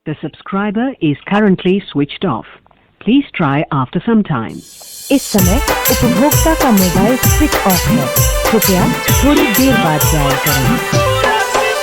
The subscriber is currently switched off. Please try after some time. इस समय उपभोक्ता का mobile switch off है। कृपया थोड़ी देर बाद डायल करें।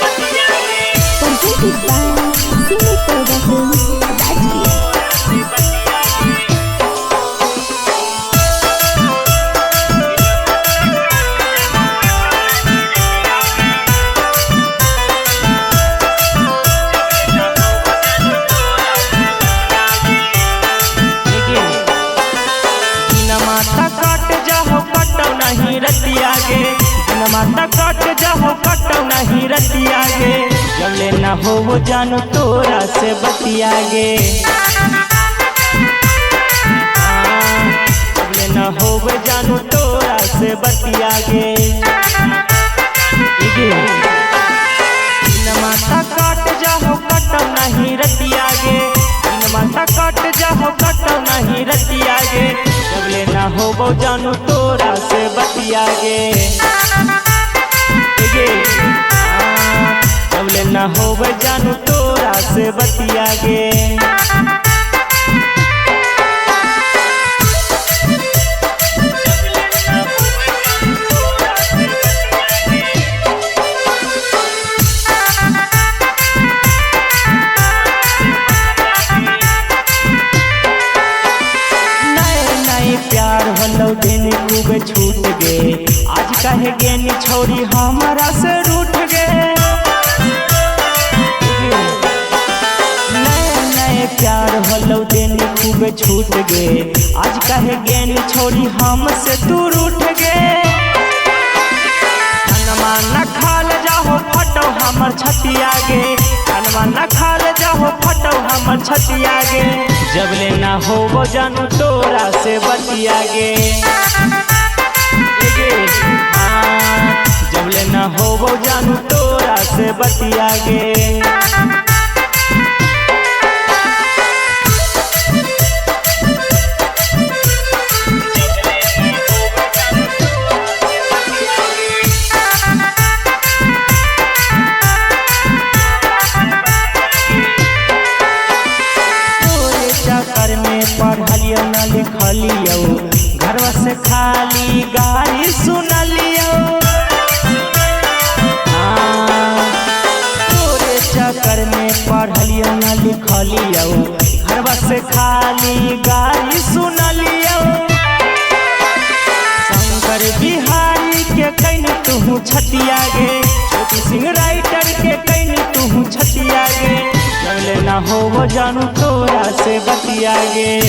रतिया गे माता कट जाओ कटो नहीं रतिया गे जले न हो वो जानू तोरा से बतिया गे जले न हो वो जानू तोरा से बतिया गे माता कट जाओ कटो नहीं रतिया गे माता कट जाओ कटो नहीं रतिया गे जबले ना हो वो जानू तोरा से बतिया गे जबले ना हो वो जानू तोरा से बतिया गे दिन खूब छूट गे आज कहे गे छोड़ी हमारा से रूठ गे नए नए प्यार हलो दिन खूब छूट गे आज कहे गे छोड़ी हमसे तू रूठ गे अनमा न खाल जाओ फटो हमर छतिया गे अनमा न खाल जाओ फटो हमर छतिया गे जबले ना हो वो जानू तोरा से बतिया गे जबले ना हो वो जानू तोरा से बतिया गे पढ़लियो न लिखलियो घरवा से खाली गाड़ी सुनलियो तोरे चक्कर में पढ़लियो न लिखलियो घरवा से खाली गाड़ी सुनलियो शंकर बिहारी के कहीं तू छतिया गे छोटी सिंह राइटर के कहीं तू छतिया गे जबले ना हो वो जानू तोरा से बतिया गे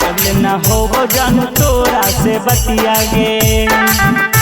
जबले ना हो वो जानू तोरा से बतिया गे।